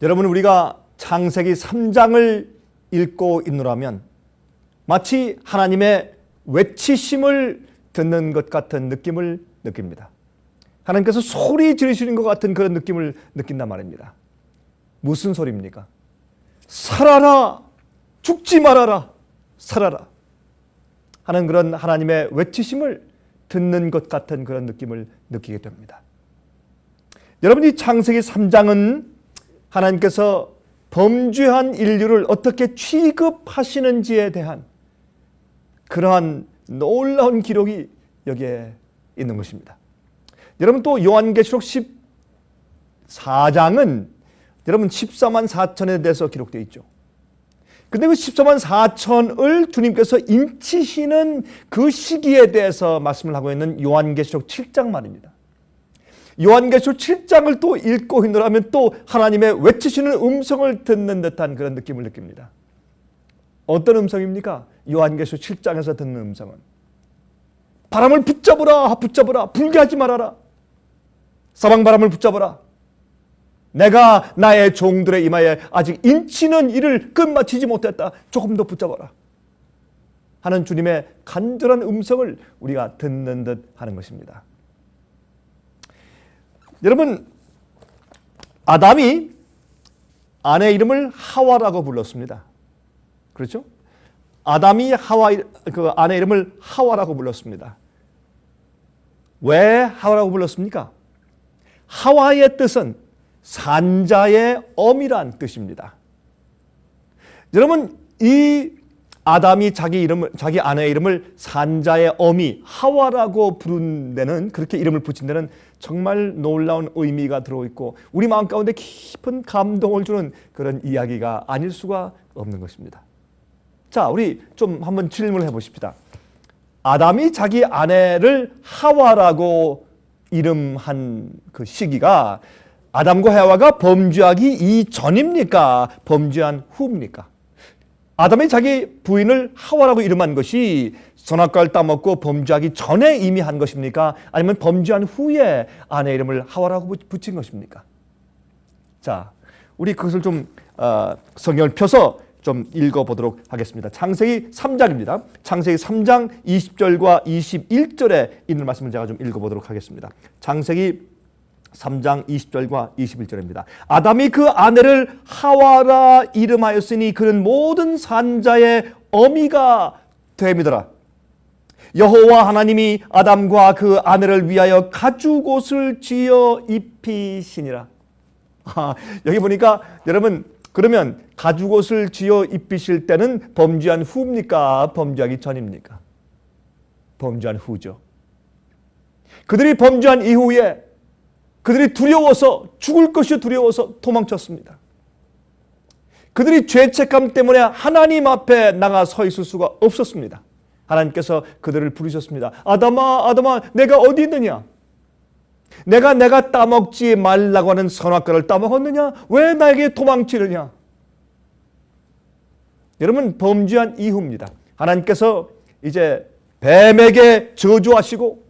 여러분, 우리가 창세기 3장을 읽고 있노라면 마치 하나님의 외치심을 듣는 것 같은 느낌을 느낍니다. 하나님께서 소리 지르시는 것 같은 그런 느낌을 느낀단 말입니다. 무슨 소리입니까? 살아라! 죽지 말아라! 살아라! 하는 그런 하나님의 외치심을 듣는 것 같은 그런 느낌을 느끼게 됩니다. 여러분이 창세기 3장은 하나님께서 범죄한 인류를 어떻게 취급하시는지에 대한 그러한 놀라운 기록이 여기에 있는 것입니다. 여러분, 또 요한계시록 14장은 여러분 14만 4천에 대해서 기록되어 있죠. 근데 그 14만 4천을 주님께서 인치시는 그 시기에 대해서 말씀을 하고 있는 요한계시록 7장 말입니다. 요한계시록 7장을 또 읽고 있노라면 또 하나님의 외치시는 음성을 듣는 듯한 그런 느낌을 느낍니다. 어떤 음성입니까? 요한계시록 7장에서 듣는 음성은 바람을 붙잡으라, 붙잡으라, 불게 하지 말아라. 사방바람을 붙잡으라. 내가 나의 종들의 이마에 아직 인치는 일을 끝마치지 못했다. 조금 더 붙잡아라. 하는 주님의 간절한 음성을 우리가 듣는 듯 하는 것입니다. 여러분, 아담이 아내 이름을 하와라고 불렀습니다. 그렇죠? 아담이 그 아내 이름을 하와라고 불렀습니다. 왜 하와라고 불렀습니까? 하와의 뜻은 산자의 어미란 뜻입니다. 여러분, 이 아담이 자기 아내의 이름을 산자의 어미 하와라고 부른 데는, 그렇게 이름을 붙인 데는 정말 놀라운 의미가 들어있고 우리 마음 가운데 깊은 감동을 주는 그런 이야기가 아닐 수가 없는 것입니다. 자, 우리 좀 한번 질문을 해보십시다. 아담이 자기 아내를 하와라고 이름한 그 시기가 아담과 해와가 범죄하기 이전입니까? 범죄한 후입니까? 아담이 자기 부인을 하와라고 이름한 것이 선악과를 따먹고 범죄하기 전에 이미 한 것입니까? 아니면 범죄한 후에 아내 이름을 하와라고 붙인 것입니까? 자, 우리 그것을 좀 성경을 펴서 좀 읽어보도록 하겠습니다. 창세기 3장입니다. 창세기 3장 20절과 21절에 있는 말씀을 제가 좀 읽어보도록 하겠습니다. 창세기 3장 20절과 21절입니다. 아담이 그 아내를 하와라 이름하였으니 그는 모든 산자의 어미가 됨이더라. 여호와 하나님이 아담과 그 아내를 위하여 가죽옷을 지어 입히시니라. 여기 보니까 여러분, 그러면 가죽옷을 지어 입히실 때는 범죄한 후입니까? 범죄하기 전입니까? 범죄한 후죠. 그들이 범죄한 이후에 그들이 두려워서, 죽을 것이 두려워서 도망쳤습니다. 그들이 죄책감 때문에 하나님 앞에 나가 서 있을 수가 없었습니다. 하나님께서 그들을 부르셨습니다. 아담아, 아담아, 내가 어디 있느냐? 내가 따먹지 말라고 하는 선악과를 따먹었느냐? 왜 나에게 도망치느냐? 여러분, 범죄한 이후입니다. 하나님께서 이제 뱀에게 저주하시고,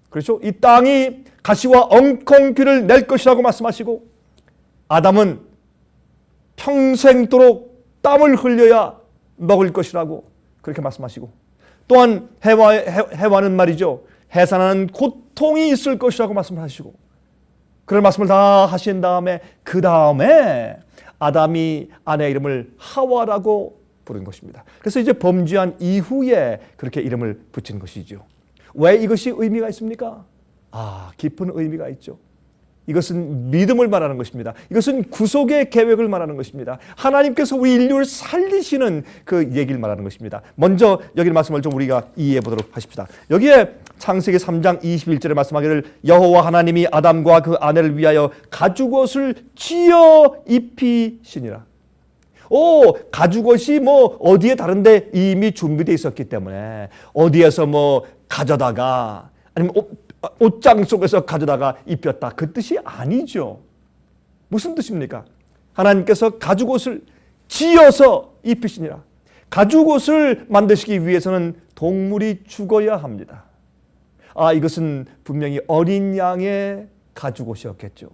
그렇죠? 이 땅이 가시와 엉겅퀴를 낼 것이라고 말씀하시고, 아담은 평생도록 땀을 흘려야 먹을 것이라고 그렇게 말씀하시고, 또한 해와는 말이죠, 해산하는 고통이 있을 것이라고 말씀하시고, 그런 말씀을 다 하신 다음에 그 다음에 아담이 아내의 이름을 하와라고 부른 것입니다. 그래서 이제 범죄한 이후에 그렇게 이름을 붙인 것이죠. 왜 이것이 의미가 있습니까? 깊은 의미가 있죠. 이것은 믿음을 말하는 것입니다. 이것은 구속의 계획을 말하는 것입니다. 하나님께서 우리 인류를 살리시는 그 얘기를 말하는 것입니다. 먼저 여기 말씀을 좀 우리가 이해해 보도록 하십시다. 여기에 창세기 3장 21절에 말씀하기를 여호와 하나님이 아담과 그 아내를 위하여 가죽옷을 지어 입히시니라. 가죽옷이 뭐 어디에 다른데 이미 준비되어 있었기 때문에 어디에서 뭐 가져다가 아니면 옷장 속에서 가져다가 입혔다, 그 뜻이 아니죠. 무슨 뜻입니까? 하나님께서 가죽옷을 지어서 입히시니라. 가죽옷을 만드시기 위해서는 동물이 죽어야 합니다. 이것은 분명히 어린 양의 가죽옷이었겠죠.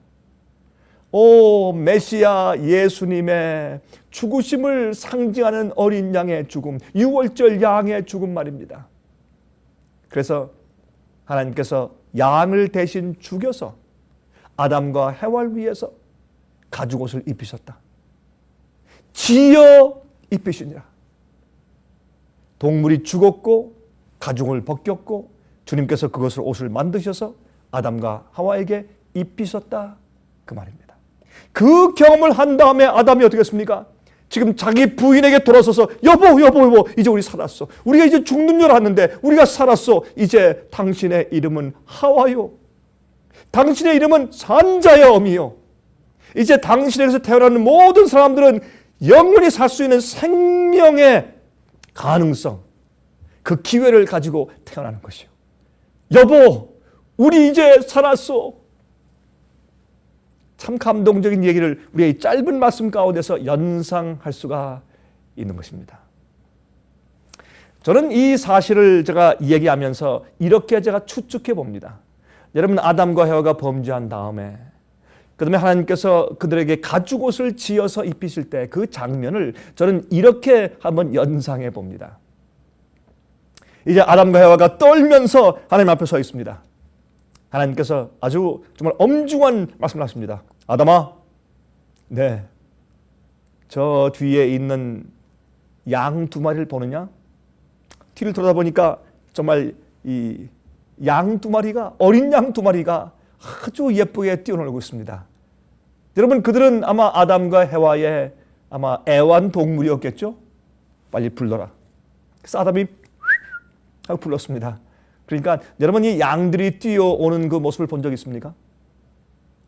오 메시아 예수님의 죽으심을 상징하는 어린 양의 죽음, 유월절 양의 죽음 말입니다. 그래서 하나님께서 양을 대신 죽여서 아담과 해와를 위해서 가죽옷을 입히셨다. 지어 입히시니라. 동물이 죽었고 가죽을 벗겼고 주님께서 그것을 옷을 만드셔서 아담과 하와에게 입히셨다. 그 말입니다. 그 경험을 한 다음에 아담이 어떻게 했습니까? 지금 자기 부인에게 돌아서서 여보 이제 우리 살았어. 우리가 이제 죽는 줄 알았는데 우리가 살았어. 이제 당신의 이름은 하와요. 당신의 이름은 산자의 어미요. 이제 당신에게서 태어나는 모든 사람들은 영원히 살 수 있는 생명의 가능성, 그 기회를 가지고 태어나는 것이요. 여보, 우리 이제 살았어. 참 감동적인 얘기를 우리의 짧은 말씀 가운데서 연상할 수가 있는 것입니다. 저는 이 사실을 제가 얘기하면서 이렇게 제가 추측해 봅니다. 여러분, 아담과 해와가 범죄한 다음에 그다음에 하나님께서 그들에게 가죽옷을 지어서 입히실 때 그 장면을 저는 이렇게 한번 연상해 봅니다. 이제 아담과 해와가 떨면서 하나님 앞에 서 있습니다. 하나님께서 아주 정말 엄중한 말씀을 하십니다. 아담아, 네, 저 뒤에 있는 양 두 마리를 보느냐? 뒤를 돌아보니까 정말 이 양 두 마리가, 어린 양 두 마리가 아주 예쁘게 뛰어놀고 있습니다. 여러분, 그들은 아마 아담과 해와의 아마 애완동물이었겠죠? 빨리 불러라. 그래서 아담이 하고 불렀습니다. 그러니까 여러분, 이 양들이 뛰어오는 그 모습을 본 적 있습니까?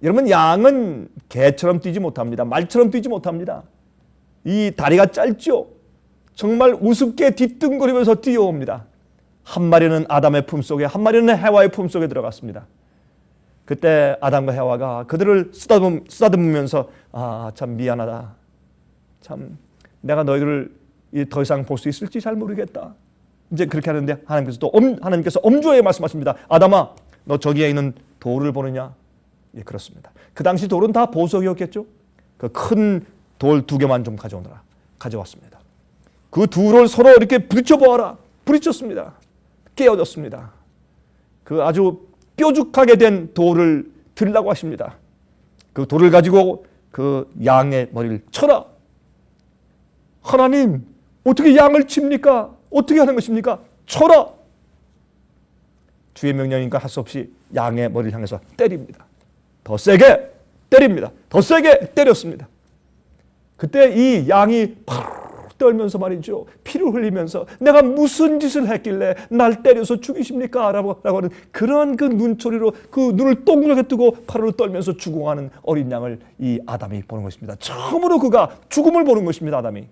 여러분, 양은 개처럼 뛰지 못합니다. 말처럼 뛰지 못합니다. 이 다리가 짧죠? 정말 우습게 뒤뚱거리면서 뛰어옵니다. 한 마리는 아담의 품속에, 한 마리는 해와의 품속에 들어갔습니다. 그때 아담과 해와가 그들을 쓰다듬으면서 참 미안하다. 참 내가 너희를 더 이상 볼 수 있을지 잘 모르겠다. 이제 그렇게 하는데 하나님께서 엄중하게 말씀하십니다. 아담아, 너 저기에 있는 돌을 보느냐? 예, 그렇습니다. 그 당시 돌은 다 보석이었겠죠? 그 큰 돌 2개만 좀 가져오너라. 가져왔습니다. 그 둘을 서로 이렇게 부딪혀 보아라. 부딪혔습니다. 깨어졌습니다. 그 아주 뾰족하게 된 돌을 들라고 하십니다. 그 돌을 가지고 그 양의 머리를 쳐라. 하나님, 어떻게 양을 칩니까? 어떻게 하는 것입니까? 쳐라. 주의 명령이니까 할 수 없이 양의 머리를 향해서 때립니다. 더 세게 때립니다. 더 세게 때렸습니다. 그때 이 양이 떨면서 말이죠. 피를 흘리면서 내가 무슨 짓을 했길래 날 때려서 죽이십니까? 라고 하는 그런 그 눈초리로 그 눈을 동그랗게 뜨고 팔을 떨면서 죽어가는 어린 양을 이 아담이 보는 것입니다. 처음으로 그가 죽음을 보는 것입니다. 아담이.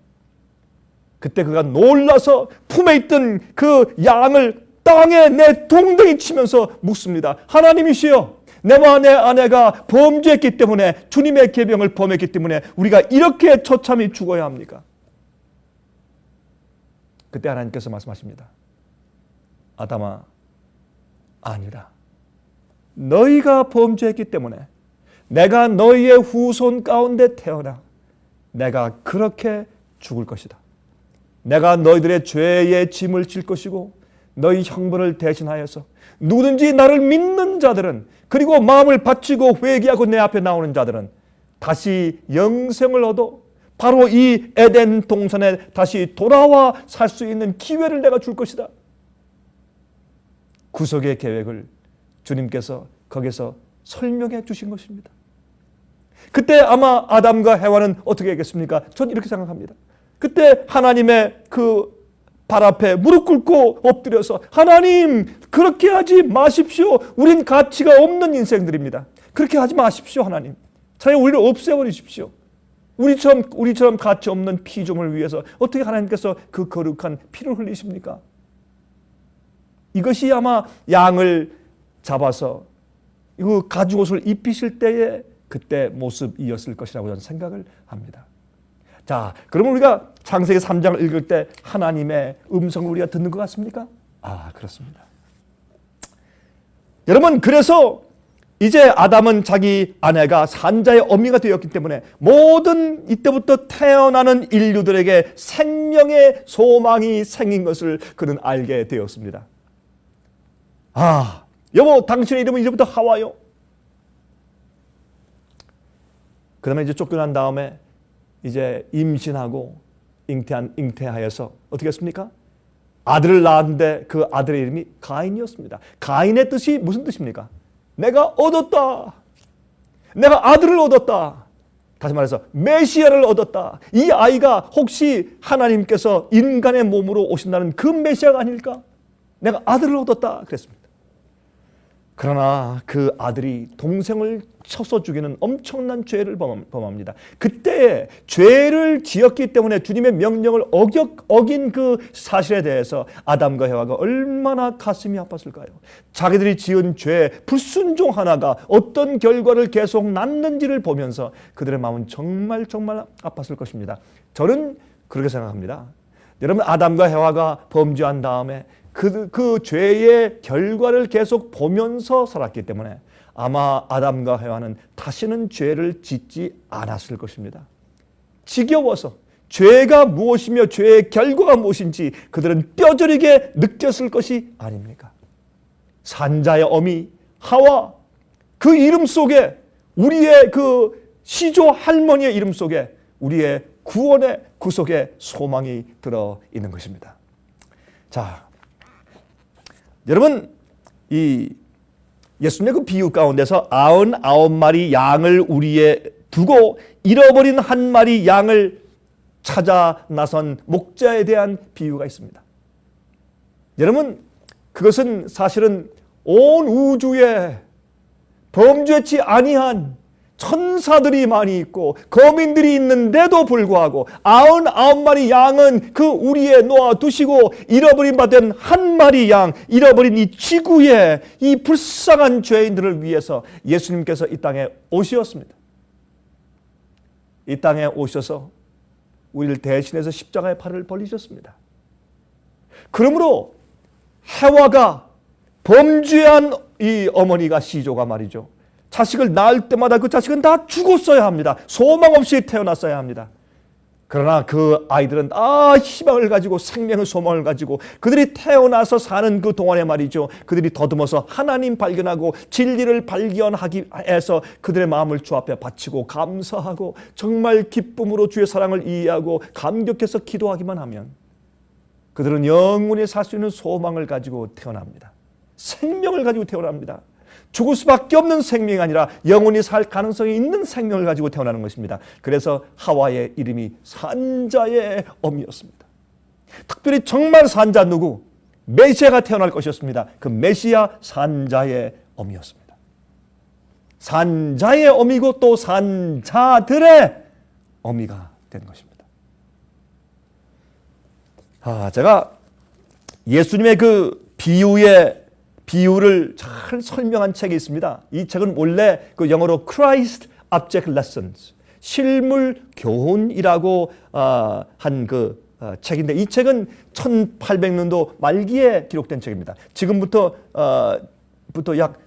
그때 그가 놀라서 품에 있던 그 양을 땅에 내 동댕이 치면서 묻습니다. 하나님이시여, 내와 내 아내가 범죄했기 때문에, 주님의 계명을 범했기 때문에 우리가 이렇게 처참히 죽어야 합니까? 그때 하나님께서 말씀하십니다. 아담아, 아니라 너희가 범죄했기 때문에 내가 너희의 후손 가운데 태어나 내가 그렇게 죽을 것이다. 내가 너희들의 죄의 짐을 질 것이고 너희 형벌을 대신하여서 누구든지 나를 믿는 자들은, 그리고 마음을 바치고 회개하고 내 앞에 나오는 자들은 다시 영생을 얻어 바로 이 에덴 동산에 다시 돌아와 살 수 있는 기회를 내가 줄 것이다. 구속의 계획을 주님께서 거기서 설명해 주신 것입니다. 그때 아마 아담과 해와는 어떻게 했겠습니까? 전 이렇게 생각합니다. 그때 하나님의 그 발 앞에 무릎 꿇고 엎드려서, 하나님, 그렇게 하지 마십시오. 우린 가치가 없는 인생들입니다. 그렇게 하지 마십시오. 하나님, 차라리 우리를 없애버리십시오. 우리처럼 가치 없는 피조물을 위해서 어떻게 하나님께서 그 거룩한 피를 흘리십니까? 이것이 아마 양을 잡아서 그 가죽옷을 입히실 때의 그때 모습이었을 것이라고 저는 생각을 합니다. 자, 그러면 우리가 창세기 3장을 읽을 때 하나님의 음성을 우리가 듣는 것 같습니까? 그렇습니다. 여러분, 그래서 이제 아담은 자기 아내가 산자의 어미가 되었기 때문에 모든 이때부터 태어나는 인류들에게 생명의 소망이 생긴 것을 그는 알게 되었습니다. 아, 여보, 당신의 이름은 이제부터 하와요. 그 다음에 이제 쫓겨난 다음에 이제 임신하고 잉태하여서 어떻게 했습니까? 아들을 낳았는데 그 아들의 이름이 가인이었습니다. 가인의 뜻이 무슨 뜻입니까? 내가 얻었다. 내가 아들을 얻었다. 다시 말해서 메시아를 얻었다. 이 아이가 혹시 하나님께서 인간의 몸으로 오신다는 그 메시아가 아닐까? 내가 아들을 얻었다 그랬습니다. 그러나 그 아들이 동생을 쳐서 죽이는 엄청난 죄를 범합니다. 그때 죄를 지었기 때문에 주님의 명령을 어긴 그 사실에 대해서 아담과 해와가 얼마나 가슴이 아팠을까요? 자기들이 지은 죄, 불순종 하나가 어떤 결과를 계속 낳는지를 보면서 그들의 마음은 정말 아팠을 것입니다. 저는 그렇게 생각합니다. 여러분, 아담과 해와가 범죄한 다음에 그 죄의 결과를 계속 보면서 살았기 때문에 아마 아담과 해와는 다시는 죄를 짓지 않았을 것입니다. 지겨워서 죄가 무엇이며 죄의 결과가 무엇인지 그들은 뼈저리게 느꼈을 것이 아닙니까? 산자의 어미 하와, 그 이름 속에, 우리의 그 시조 할머니의 이름 속에 우리의 구원의 구속의 소망이 들어있는 것입니다. 자, 여러분, 이 예수님의 그 비유 가운데서 99마리 양을 우리에 두고 잃어버린 한 마리 양을 찾아 나선 목자에 대한 비유가 있습니다. 여러분, 그것은 사실은 온 우주에 범죄치 아니한 천사들이 많이 있고 거민들이 있는데도 불구하고 99마리 양은 그 우리에 놓아두시고 잃어버린 바 된 한 마리 양, 잃어버린 이 지구에 이 불쌍한 죄인들을 위해서 예수님께서 이 땅에 오셨습니다. 이 땅에 오셔서 우리를 대신해서 십자가의 팔을 벌리셨습니다. 그러므로 해와가 범죄한 이 어머니가 시조가 말이죠, 자식을 낳을 때마다 그 자식은 다 죽었어야 합니다. 소망 없이 태어났어야 합니다. 그러나 그 아이들은 다 희망을 가지고 생명의 소망을 가지고 그들이 태어나서 사는 그 동안에 말이죠, 그들이 더듬어서 하나님 발견하고 진리를 발견하기 위해서 그들의 마음을 주 앞에 바치고 감사하고 정말 기쁨으로 주의 사랑을 이해하고 감격해서 기도하기만 하면 그들은 영원히 살 수 있는 소망을 가지고 태어납니다. 생명을 가지고 태어납니다. 죽을 수밖에 없는 생명이 아니라 영원히 살 가능성이 있는 생명을 가지고 태어나는 것입니다. 그래서 하와의 이름이 산자의 어미였습니다. 특별히 정말 산자 누구? 메시아가 태어날 것이었습니다. 그 메시아 산자의 어미였습니다. 산자의 어미고 또 산자들의 어미가 된 것입니다. 제가 예수님의 그 비유를 잘 설명한 책이 있습니다. 이 책은 원래 그 영어로 Christ Object Lessons, 실물 교훈이라고 한 그 책인데, 이 책은 1800년도 말기에 기록된 책입니다. 지금부터 약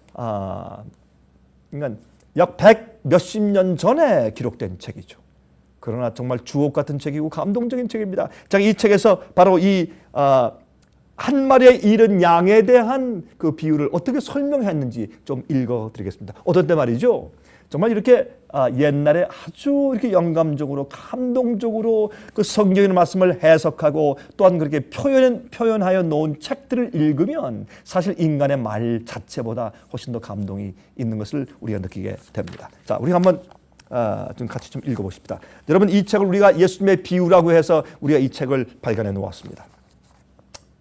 100 몇십 년 전에 기록된 책이죠. 그러나 정말 주옥 같은 책이고 감동적인 책입니다. 자, 이 책에서 바로 한 마리의 잃은 양에 대한 그 비유를 어떻게 설명했는지 좀 읽어드리겠습니다. 어떤 때 말이죠, 정말 이렇게 옛날에 아주 이렇게 영감적으로 감동적으로 그 성경의 말씀을 해석하고 또한 그렇게 표현하여 놓은 책들을 읽으면 사실 인간의 말 자체보다 훨씬 더 감동이 있는 것을 우리가 느끼게 됩니다. 자, 우리 한번 좀 같이 좀 읽어보십시다. 여러분, 이 책을 우리가 예수님의 비유라고 해서 우리가 이 책을 발견해 놓았습니다.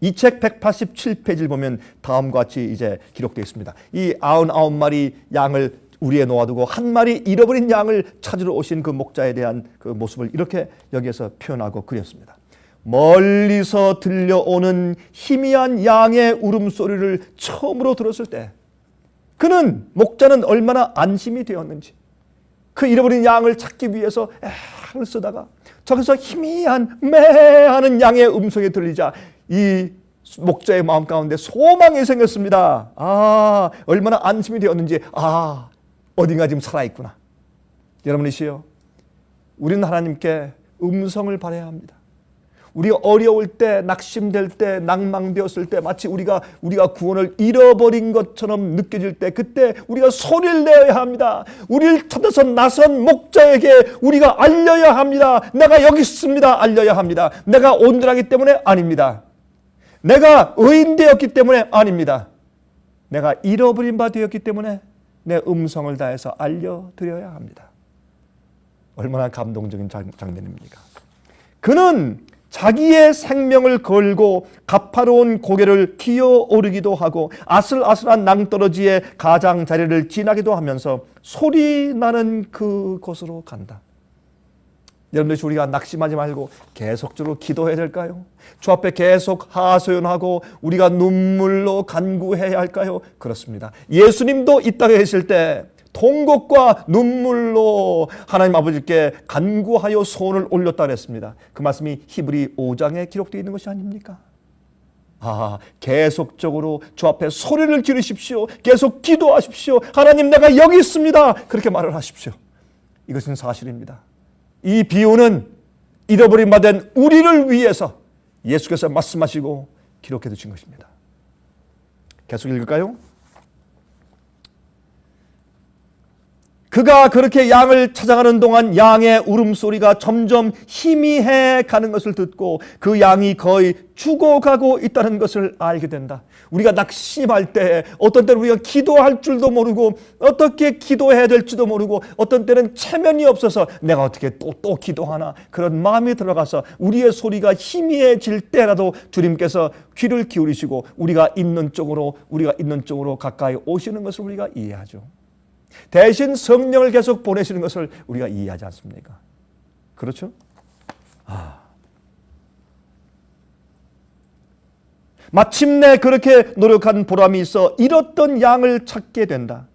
이 책 187페이지를 보면 다음과 같이 이제 기록되어 있습니다. 이 99마리 양을 우리에 놓아두고 한 마리 잃어버린 양을 찾으러 오신 그 목자에 대한 그 모습을 이렇게 여기에서 표현하고 그렸습니다. 멀리서 들려오는 희미한 양의 울음소리를 처음으로 들었을 때 그는, 목자는 얼마나 안심이 되었는지, 그 잃어버린 양을 찾기 위해서 애를 쓰다가 저기서 희미한 매 하는 양의 음성이 들리자 이 목자의 마음 가운데 소망이 생겼습니다. 아, 얼마나 안심이 되었는지, 아, 어딘가 지금 살아있구나. 여러분이시여, 우리는 하나님께 음성을 발해야 합니다. 우리가 어려울 때, 낙심될 때, 낭망되었을 때, 마치 우리가 구원을 잃어버린 것처럼 느껴질 때, 그때 우리가 소리를 내어야 합니다. 우리를 찾아서 나선 목자에게 우리가 알려야 합니다. 내가 여기 있습니다. 알려야 합니다. 내가 온전하기 때문에 아닙니다. 내가 의인 되었기 때문에 아닙니다. 내가 잃어버린 바 되었기 때문에 내 음성을 다해서 알려드려야 합니다. 얼마나 감동적인 장면입니까? 그는 자기의 생명을 걸고 가파로운 고개를 기어오르기도 하고 아슬아슬한 낭떠러지의 가장자리를 지나기도 하면서 소리 나는 그곳으로 간다. 여러분들, 우리가 낙심하지 말고 계속적으로 기도해야 될까요? 주 앞에 계속 하소연하고 우리가 눈물로 간구해야 할까요? 그렇습니다. 예수님도 이 땅에 계실 때 통곡과 눈물로 하나님 아버지께 간구하여 소원을 올렸다 그랬습니다. 그 말씀이 히브리 5장에 기록되어 있는 것이 아닙니까? 아, 계속적으로 주 앞에 소리를 지르십시오. 계속 기도하십시오. 하나님, 내가 여기 있습니다. 그렇게 말을 하십시오. 이것은 사실입니다. 이 비유는 잃어버린 바 된 우리를 위해서 예수께서 말씀하시고 기록해 두신 것입니다. 계속 읽을까요? 그가 그렇게 양을 찾아가는 동안 양의 울음소리가 점점 희미해 가는 것을 듣고 그 양이 거의 죽어가고 있다는 것을 알게 된다. 우리가 낙심할 때 어떤 때는 우리가 기도할 줄도 모르고 어떻게 기도해야 될지도 모르고 어떤 때는 체면이 없어서 내가 어떻게 또 기도하나 그런 마음이 들어가서 우리의 소리가 희미해질 때라도 주님께서 귀를 기울이시고 우리가 있는 쪽으로 가까이 오시는 것을 우리가 이해하죠. 대신 성령을 계속 보내시는 것을 우리가 이해하지 않습니까? 그렇죠? 마침내 그렇게 노력한 보람이 있어 잃었던 양을 찾게 된다.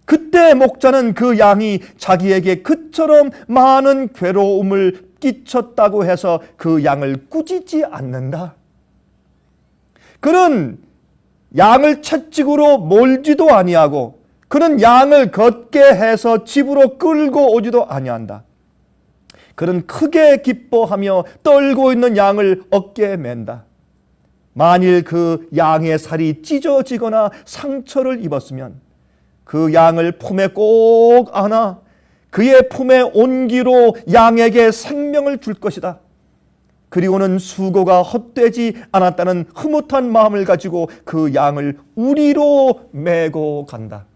그때 목자는 그 양이 자기에게 그처럼 많은 괴로움을 끼쳤다고 해서 그 양을 꾸짖지 않는다. 그는 양을 채찍으로 몰지도 아니하고 그는 양을 걷게 해서 집으로 끌고 오지도 아니한다. 그는 크게 기뻐하며 떨고 있는 양을 어깨에 맨다. 만일 그 양의 살이 찢어지거나 상처를 입었으면 그 양을 품에 꼭 안아 그의 품에 온기로 양에게 생명을 줄 것이다. 그리고는 수고가 헛되지 않았다는 흐뭇한 마음을 가지고 그 양을 우리로 메고 간다.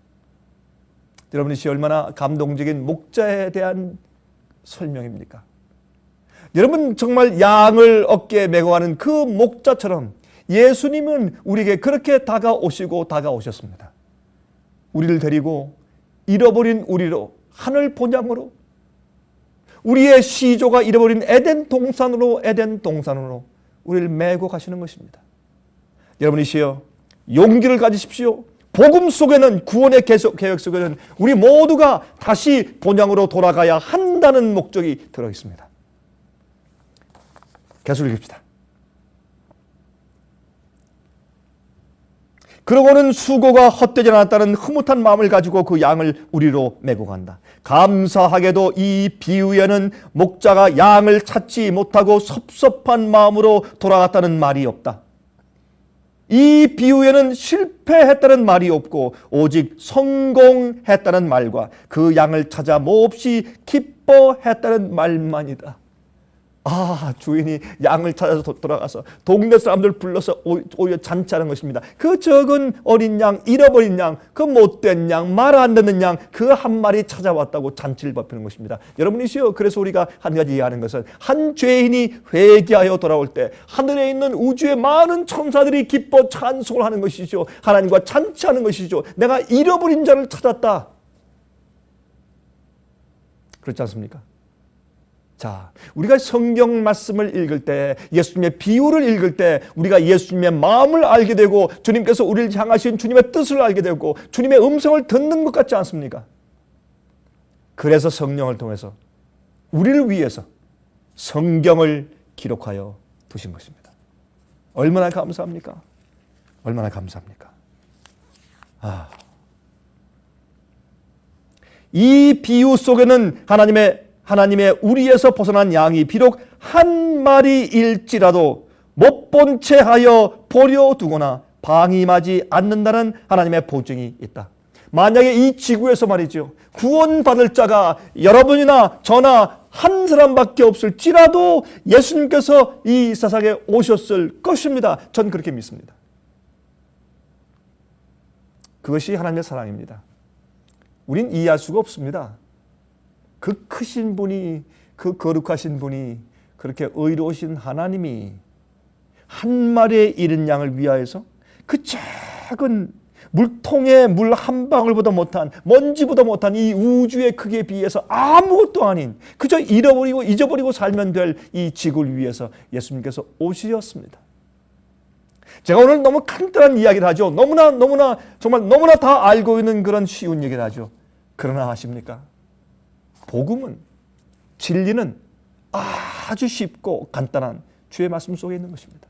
여러분, 이것이 얼마나 감동적인 목자에 대한 설명입니까? 여러분, 정말 양을 어깨에 메고 가는 그 목자처럼 예수님은 우리에게 그렇게 다가오셨습니다. 우리를 데리고 잃어버린 우리로 하늘 본향으로 우리의 시조가 잃어버린 에덴 동산으로 우리를 메고 가시는 것입니다. 여러분이시여, 용기를 가지십시오. 복음 속에는, 구원의 계획 속에는 우리 모두가 다시 본향으로 돌아가야 한다는 목적이 들어있습니다. 계속 읽읍시다. 그러고는 수고가 헛되지 않았다는 흐뭇한 마음을 가지고 그 양을 우리로 메고 간다. 감사하게도 이 비유에는 목자가 양을 찾지 못하고 섭섭한 마음으로 돌아갔다는 말이 없다. 이 비유에는 실패했다는 말이 없고 오직 성공했다는 말과 그 양을 찾아 몹시 기뻐했다는 말만이다. 아, 주인이 양을 찾아서 돌아가서 동네 사람들 불러서 오히려 잔치하는 것입니다. 그 적은 어린 양, 잃어버린 양, 그 못된 양, 말 안 듣는 양, 그 한 마리 찾아왔다고 잔치를 베푸는 것입니다. 여러분이시여, 그래서 우리가 한 가지 이해하는 것은 한 죄인이 회개하여 돌아올 때 하늘에 있는 우주의 많은 천사들이 기뻐 찬송을 하는 것이죠. 하나님과 잔치하는 것이죠. 내가 잃어버린 자를 찾았다. 그렇지 않습니까? 자, 우리가 성경 말씀을 읽을 때, 예수님의 비유를 읽을 때 우리가 예수님의 마음을 알게 되고 주님께서 우리를 향하신 주님의 뜻을 알게 되고 주님의 음성을 듣는 것 같지 않습니까? 그래서 성령을 통해서 우리를 위해서 성경을 기록하여 두신 것입니다. 얼마나 감사합니까? 얼마나 감사합니까? 이 비유 속에는 하나님의 우리에서 벗어난 양이 비록 한 마리일지라도 못 본 채 하여 버려두거나 방임하지 않는다는 하나님의 보증이 있다. 만약에 이 지구에서 말이죠, 구원받을 자가 여러분이나 저나 한 사람밖에 없을지라도 예수님께서 이 세상에 오셨을 것입니다. 전 그렇게 믿습니다. 그것이 하나님의 사랑입니다. 우린 이해할 수가 없습니다. 그 크신 분이, 그 거룩하신 분이, 그렇게 의로우신 하나님이 한 마리의 잃은 양을 위하여서 그 작은 물통에 물 한 방울보다 못한, 먼지보다 못한 이 우주의 크기에 비해서 아무것도 아닌, 그저 잃어버리고 잊어버리고 살면 될 이 지구를 위해서 예수님께서 오시었습니다. 제가 오늘 너무 간단한 이야기를 하죠. 정말 너무나 다 알고 있는 그런 쉬운 얘기를 하죠. 그러나 아십니까? 복음은, 진리는 아주 쉽고 간단한 주의 말씀 속에 있는 것입니다.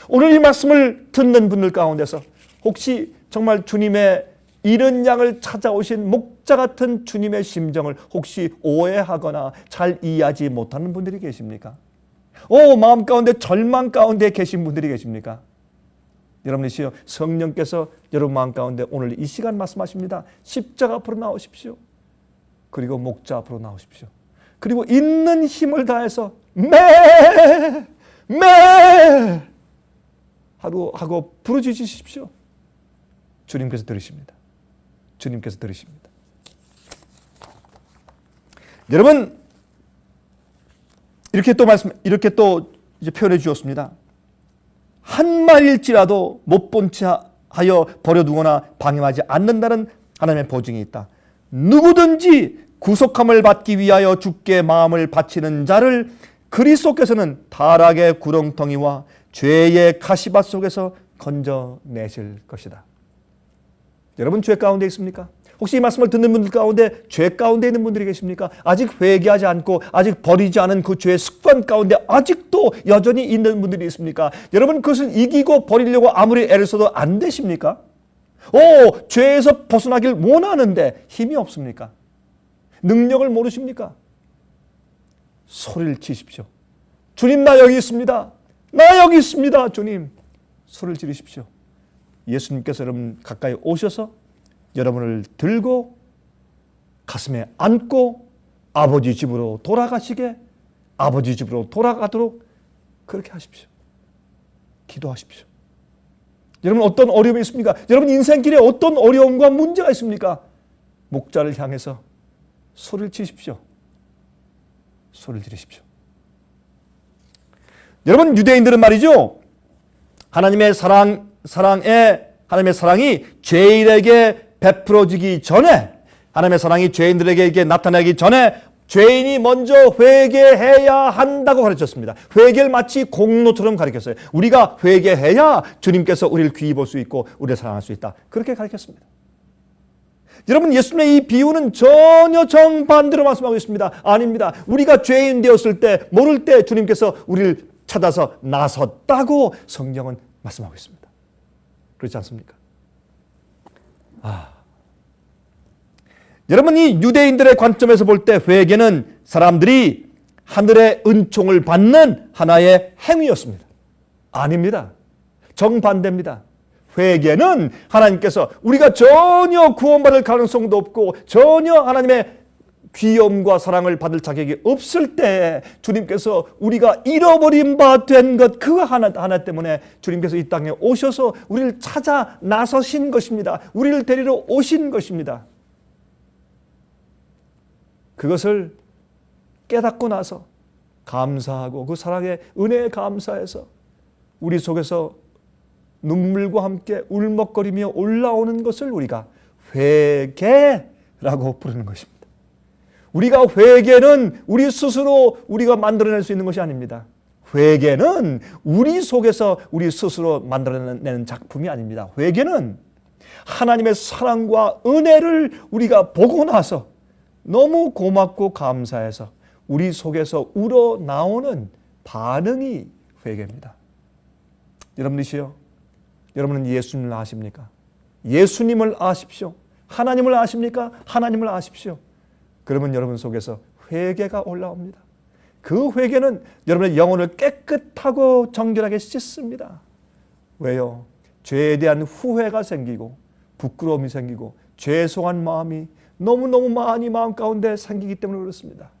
오늘 이 말씀을 듣는 분들 가운데서 혹시 정말 주님의 잃은 양을 찾아오신 목자 같은 주님의 심정을 혹시 오해하거나 잘 이해하지 못하는 분들이 계십니까? 마음 가운데 절망 가운데 계신 분들이 계십니까? 여러분이시여, 성령께서 여러분 마음 가운데 오늘 이 시간 말씀하십니다. 십자가 앞으로 나오십시오. 그리고 목자 앞으로 나오십시오. 그리고 있는 힘을 다해서 매 하고 부르짖으십시오. 주님께서 들으십니다. 주님께서 들으십니다. 여러분, 이렇게 또 이제 표현해 주었습니다. 한 마리일지라도 못 본 채 하여 버려두거나 방임하지 않는다는 하나님의 보증이 있다. 누구든지 구속함을 받기 위하여 주께 마음을 바치는 자를 그리스도께서는 타락의 구렁텅이와 죄의 가시밭 속에서 건져내실 것이다. 여러분, 죄 가운데 있습니까? 혹시 이 말씀을 듣는 분들 가운데 죄 가운데 있는 분들이 계십니까? 아직 회개하지 않고 아직 버리지 않은 그 죄의 습관 가운데 아직도 여전히 있는 분들이 있습니까? 여러분, 그것을 이기고 버리려고 아무리 애를 써도 안 되십니까? 죄에서 벗어나길 원하는데 힘이 없습니까? 능력을 모르십니까? 소리를 치십시오. 주님, 나 여기 있습니다. 나 여기 있습니다. 주님, 소리를 지르십시오. 예수님께서 여러분 가까이 오셔서 여러분을 들고 가슴에 안고 아버지 집으로 돌아가시게, 아버지 집으로 돌아가도록 그렇게 하십시오. 기도하십시오. 여러분, 어떤 어려움이 있습니까? 여러분 인생길에 어떤 어려움과 문제가 있습니까? 목자를 향해서 소리를 치십시오. 소리를 지르십시오. 여러분, 유대인들은 말이죠, 하나님의 사랑이 죄인에게 베풀어지기 전에, 하나님의 사랑이 죄인들에게 나타나기 전에 죄인이 먼저 회개해야 한다고 가르쳤습니다. 회개를 마치 공로처럼 가르쳤어요. 우리가 회개해야 주님께서 우리를 귀히 볼 수 있고 우리를 사랑할 수 있다. 그렇게 가르쳤습니다. 여러분, 예수님의 이 비유는 전혀 정반대로 말씀하고 있습니다. 아닙니다. 우리가 죄인 되었을 때, 모를 때 주님께서 우리를 찾아서 나섰다고 성경은 말씀하고 있습니다. 그렇지 않습니까? 여러분, 이 유대인들의 관점에서 볼 때 회개는 사람들이 하늘의 은총을 받는 하나의 행위였습니다. 아닙니다. 정반대입니다. 회개는 하나님께서 우리가 전혀 구원받을 가능성도 없고 전혀 하나님의 귀여움과 사랑을 받을 자격이 없을 때 주님께서 우리가 잃어버린 바 된 것 그 하나 때문에 주님께서 이 땅에 오셔서 우리를 찾아 나서신 것입니다. 우리를 데리러 오신 것입니다. 그것을 깨닫고 나서 감사하고 그 사랑의 은혜에 감사해서 우리 속에서 눈물과 함께 울먹거리며 올라오는 것을 우리가 회개라고 부르는 것입니다. 우리가 회개는 우리 스스로 우리가 만들어낼 수 있는 것이 아닙니다. 회개는 우리 속에서 우리 스스로 만들어내는 작품이 아닙니다. 회개는 하나님의 사랑과 은혜를 우리가 보고 나서 너무 고맙고 감사해서 우리 속에서 우러나오는 반응이 회개입니다. 여러분이시여, 여러분은 예수님을 아십니까? 예수님을 아십시오. 하나님을 아십니까? 하나님을 아십시오. 그러면 여러분 속에서 회개가 올라옵니다. 그 회개는 여러분의 영혼을 깨끗하고 정결하게 씻습니다. 왜요? 죄에 대한 후회가 생기고 부끄러움이 생기고 죄송한 마음이 너무너무 많이 마음 가운데 생기기 때문에 그렇습니다.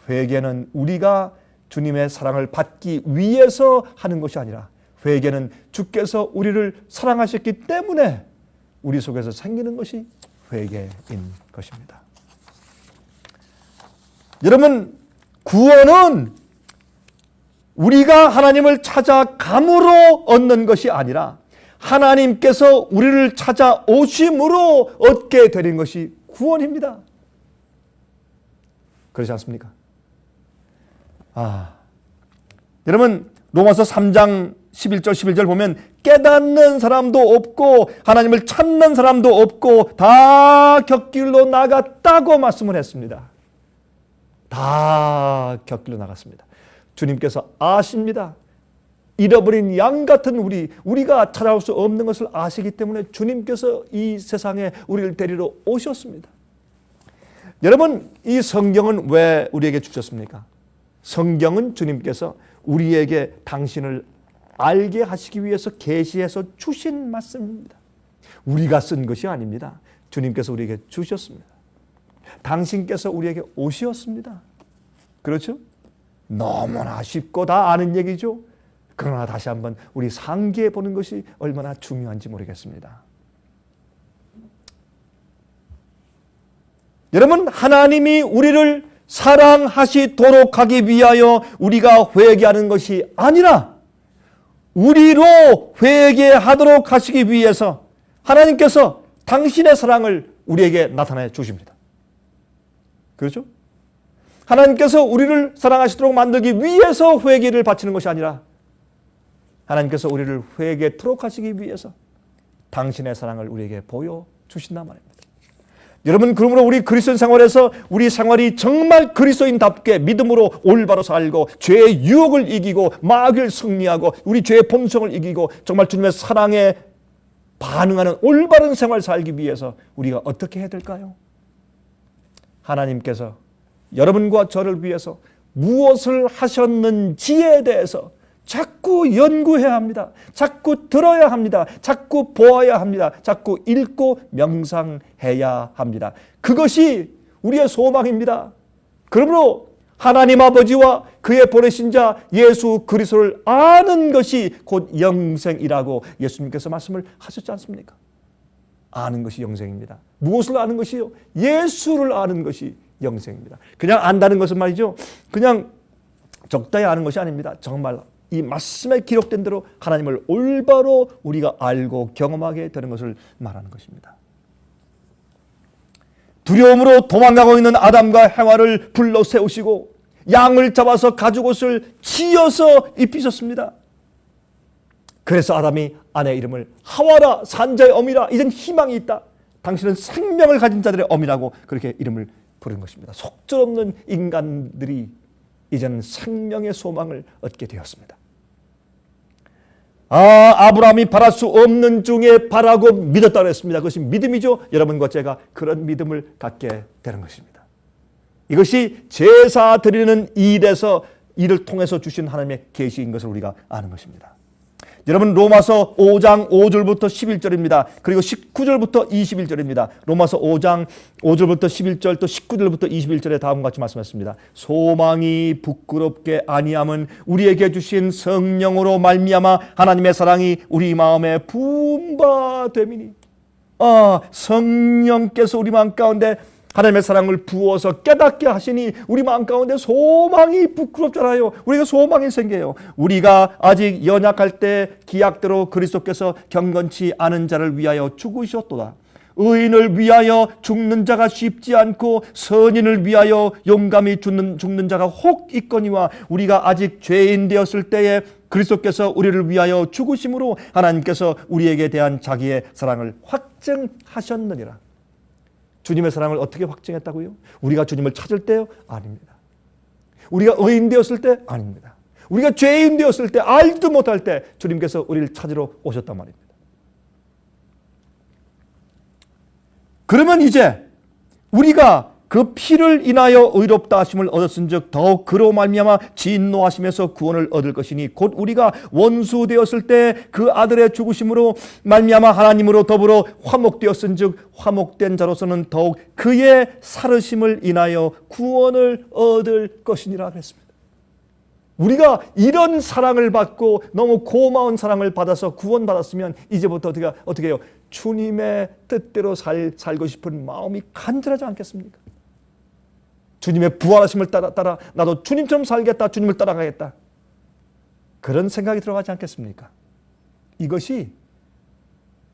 회개는 우리가 주님의 사랑을 받기 위해서 하는 것이 아니라 회개는 주께서 우리를 사랑하셨기 때문에 우리 속에서 생기는 것이 회개인 것입니다. 여러분, 구원은 우리가 하나님을 찾아감으로 얻는 것이 아니라 하나님께서 우리를 찾아오심으로 얻게 되는 것이 구원입니다. 그렇지 않습니까? 여러분, 로마서 3장 11절 11절 보면 깨닫는 사람도 없고 하나님을 찾는 사람도 없고 다 곁길로 나갔다고 말씀을 했습니다. 다 곁길로 나갔습니다. 주님께서 아십니다. 잃어버린 양 같은 우리가 찾아올 수 없는 것을 아시기 때문에 주님께서 이 세상에 우리를 데리러 오셨습니다. 여러분, 이 성경은 왜 우리에게 주셨습니까? 성경은 주님께서 우리에게 당신을 알게 하시기 위해서 계시해서 주신 말씀입니다. 우리가 쓴 것이 아닙니다. 주님께서 우리에게 주셨습니다. 당신께서 우리에게 오셨습니다. 그렇죠? 너무나 쉽고 다 아는 얘기죠. 그러나 다시 한번 우리 상기해 보는 것이 얼마나 중요한지 모르겠습니다. 여러분, 하나님이 우리를 사랑하시도록 하기 위하여 우리가 회개하는 것이 아니라 우리로 회개하도록 하시기 위해서 하나님께서 당신의 사랑을 우리에게 나타내 주십니다. 그렇죠? 하나님께서 우리를 사랑하시도록 만들기 위해서 회개를 바치는 것이 아니라 하나님께서 우리를 회개토록 하시기 위해서 당신의 사랑을 우리에게 보여주신단 말입니다. 여러분, 그러므로 우리 그리스도인 생활에서 우리 생활이 정말 그리스도인답게 믿음으로 올바로 살고 죄의 유혹을 이기고 마귀를 승리하고 우리 죄의 본성을 이기고 정말 주님의 사랑에 반응하는 올바른 생활을 살기 위해서 우리가 어떻게 해야 될까요? 하나님께서 여러분과 저를 위해서 무엇을 하셨는지에 대해서 자꾸 연구해야 합니다. 자꾸 들어야 합니다. 자꾸 보아야 합니다. 자꾸 읽고 명상해야 합니다. 그것이 우리의 소망입니다. 그러므로 하나님 아버지와 그의 보내신 자 예수 그리스도를 아는 것이 곧 영생이라고 예수님께서 말씀을 하셨지 않습니까? 아는 것이 영생입니다. 무엇을 아는 것이요? 예수를 아는 것이 영생입니다. 그냥 안다는 것은 말이죠, 그냥 적당히 아는 것이 아닙니다. 정말 이 말씀에 기록된 대로 하나님을 올바로 우리가 알고 경험하게 되는 것을 말하는 것입니다. 두려움으로 도망가고 있는 아담과 해와를 불러 세우시고 양을 잡아서 가죽옷을 지어서 입히셨습니다. 그래서 아담이 아내의 이름을 하와라, 산자의 어미라, 이젠 희망이 있다, 당신은 생명을 가진 자들의 어미라고 그렇게 이름을 부른 것입니다. 속절없는 인간들이 이제는 생명의 소망을 얻게 되었습니다. 아브라함이 바랄 수 없는 중에 바라고 믿었다고 했습니다. 그것이 믿음이죠. 여러분과 제가 그런 믿음을 갖게 되는 것입니다. 이것이 제사 드리는 일에서 이를 통해서 주신 하나님의 계시인 것을 우리가 아는 것입니다. 여러분, 로마서 5장 5절부터 11절입니다. 그리고 19절부터 21절입니다. 로마서 5장 5절부터 11절 또 19절부터 21절에 다음과 같이 말씀했습니다. 소망이 부끄럽게 아니함은 우리에게 주신 성령으로 말미암아 하나님의 사랑이 우리 마음에 부은 바 됨이니. 성령께서 우리 마음 가운데 하나님의 사랑을 부어서 깨닫게 하시니 우리 마음 가운데 소망이 부끄럽잖아요. 우리가 소망이 생겨요. 우리가 아직 연약할 때 기약대로 그리스도께서 경건치 않은 자를 위하여 죽으셨도다. 의인을 위하여 죽는 자가 쉽지 않고 선인을 위하여 용감히 죽는 자가 혹 있거니와 우리가 아직 죄인 되었을 때에 그리스도께서 우리를 위하여 죽으심으로 하나님께서 우리에게 대한 자기의 사랑을 확증하셨느니라. 주님의 사랑을 어떻게 확증했다고요? 우리가 주님을 찾을 때요? 아닙니다. 우리가 의인 되었을 때? 아닙니다. 우리가 죄인 되었을 때, 알지도 못할 때 주님께서 우리를 찾으러 오셨단 말입니다. 그러면 이제 우리가 그 피를 인하여 의롭다 하심을 얻었은즉 더욱 그로 말미암아 진노하심에서 구원을 얻을 것이니 곧 우리가 원수 되었을 때 그 아들의 죽으심으로 말미암아 하나님으로 더불어 화목되었은즉 화목된 자로서는 더욱 그의 살으심을 인하여 구원을 얻을 것이니라 그랬습니다. 우리가 이런 사랑을 받고 너무 고마운 사랑을 받아서 구원받았으면 이제부터 어떻게 해요? 주님의 뜻대로 살고 싶은 마음이 간절하지 않겠습니까? 주님의 부활하심을 따라 나도 주님처럼 살겠다, 주님을 따라가겠다, 그런 생각이 들어가지 않겠습니까? 이것이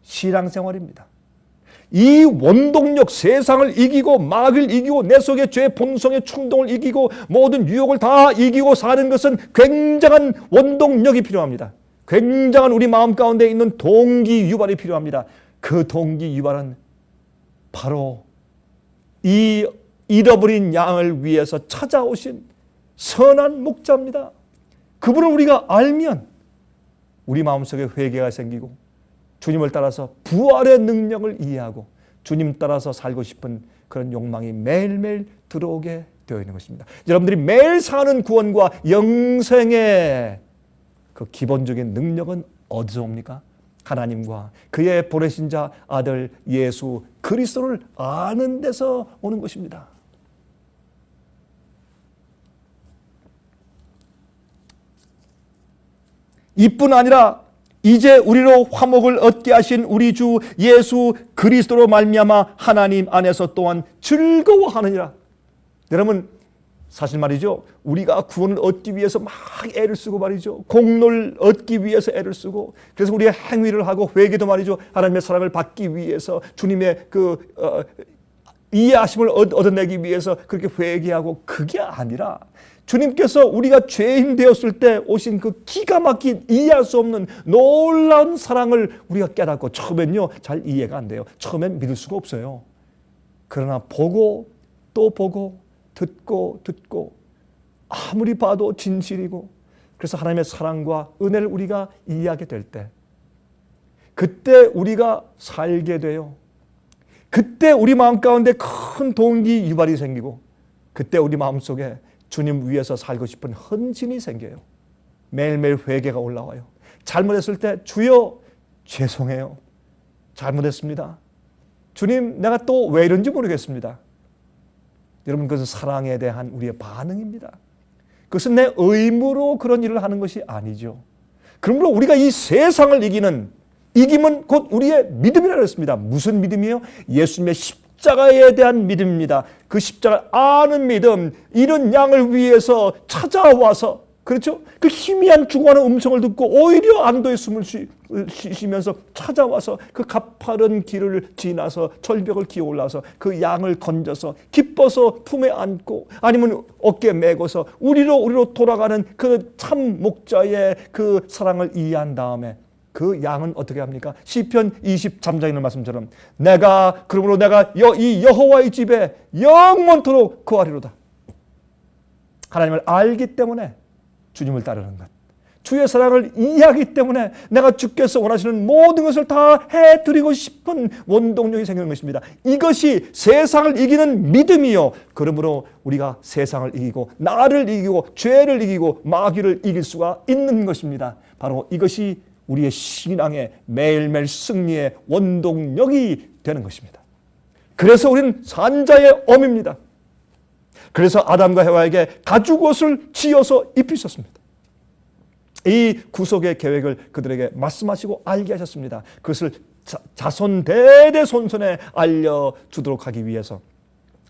신앙생활입니다. 이 원동력, 세상을 이기고 마귀를 이기고 내 속의 죄의 본성의 충동을 이기고 모든 유혹을 다 이기고 사는 것은 굉장한 원동력이 필요합니다. 굉장한 우리 마음 가운데 있는 동기 유발이 필요합니다. 그 동기 유발은 바로 이 잃어버린 양을 위해서 찾아오신 선한 목자입니다. 그분을 우리가 알면 우리 마음속에 회개가 생기고 주님을 따라서 부활의 능력을 이해하고 주님 따라서 살고 싶은 그런 욕망이 매일매일 들어오게 되어 있는 것입니다. 여러분들이 매일 사는 구원과 영생의 그 기본적인 능력은 어디서 옵니까? 하나님과 그의 보내신 자 아들 예수 그리스도를 아는 데서 오는 것입니다. 이뿐 아니라 이제 우리로 화목을 얻게 하신 우리 주 예수 그리스도로 말미암아 하나님 안에서 또한 즐거워하느니라. 여러분 사실 말이죠, 우리가 구원을 얻기 위해서 막 애를 쓰고 말이죠, 공로를 얻기 위해서 애를 쓰고, 그래서 우리의 행위를 하고 회개도 말이죠, 하나님의 사랑을 받기 위해서 주님의 이해하심을 얻어내기 위해서 그렇게 회개하고, 그게 아니라 주님께서 우리가 죄인 되었을 때 오신 그 기가 막힌 이해할 수 없는 놀라운 사랑을 우리가 깨닫고, 처음엔요 잘 이해가 안 돼요. 처음엔 믿을 수가 없어요. 그러나 보고 또 보고 듣고 아무리 봐도 진실이고, 그래서 하나님의 사랑과 은혜를 우리가 이해하게 될 때, 그때 우리가 살게 돼요. 그때 우리 마음 가운데 큰 동기 유발이 생기고, 그때 우리 마음속에 주님 위해서 살고 싶은 헌신이 생겨요. 매일매일 회개가 올라와요. 잘못했을 때 주여 죄송해요, 잘못했습니다, 주님 내가 또 왜 이런지 모르겠습니다. 여러분 그것은 사랑에 대한 우리의 반응입니다. 그것은 내 의무로 그런 일을 하는 것이 아니죠. 그러므로 우리가 이 세상을 이김은 곧 우리의 믿음이라고 했습니다. 무슨 믿음이에요? 예수님의 십자가에 대한 믿음입니다. 그 십자가를 아는 믿음, 이런 양을 위해서 찾아와서, 그렇죠? 그 희미한 죽어가는 음성을 듣고 오히려 안도의 숨을 쉬면서 찾아와서 그 가파른 길을 지나서 절벽을 기어 올라서 그 양을 건져서 기뻐서 품에 안고, 아니면 어깨에 메고서 우리로 돌아가는 그 참 목자의 그 사랑을 이해한 다음에 그 양은 어떻게 합니까? 시편 23장에 있는 말씀처럼 그러므로 내가 이 여호와의 집에 영원토록 거하리로다. 하나님을 알기 때문에 주님을 따르는 것, 주의 사랑을 이해하기 때문에 내가 주께서 원하시는 모든 것을 다 해드리고 싶은 원동력이 생기는 것입니다. 이것이 세상을 이기는 믿음이요, 그러므로 우리가 세상을 이기고 나를 이기고 죄를 이기고 마귀를 이길 수가 있는 것입니다. 바로 이것이 우리의 신앙의 매일매일 승리의 원동력이 되는 것입니다. 그래서 우리는 산자의 엄입니다. 그래서 아담과 해와에게 가죽옷을 지어서 입히셨습니다. 이 구속의 계획을 그들에게 말씀하시고 알게 하셨습니다. 그것을 자손 대대손손에 알려주도록 하기 위해서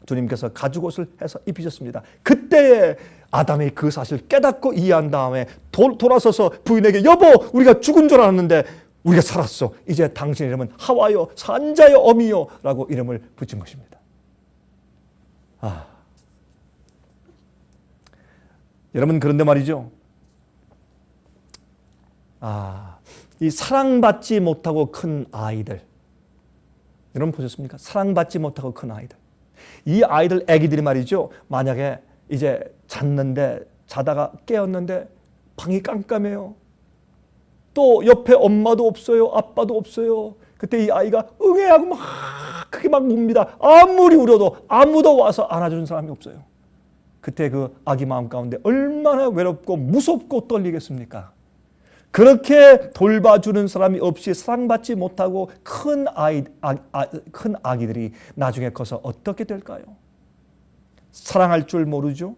주님께서 가죽옷을 해서 입히셨습니다. 그때에 아담이 그 사실을 깨닫고 이해한 다음에 돌아서서 부인에게, 여보 우리가 죽은 줄 알았는데 우리가 살았어, 이제 당신 이름은 하와요, 산자의 어미요 라고 이름을 붙인 것입니다. 여러분 그런데 말이죠, 이 사랑받지 못하고 큰 아이들, 여러분 보셨습니까? 사랑받지 못하고 큰 아이들, 이 아이들이 말이죠, 만약에 이제 자다가 깨었는데 방이 깜깜해요. 또 옆에 엄마도 없어요. 아빠도 없어요. 그때 이 아이가 응애하고 막 크게 막 웁니다. 아무리 울어도 아무도 와서 안아주는 사람이 없어요. 그때 그 아기 마음 가운데 얼마나 외롭고 무섭고 떨리겠습니까? 그렇게 돌봐주는 사람이 없이 사랑받지 못하고 큰 아기들이 나중에 커서 어떻게 될까요? 사랑할 줄 모르죠.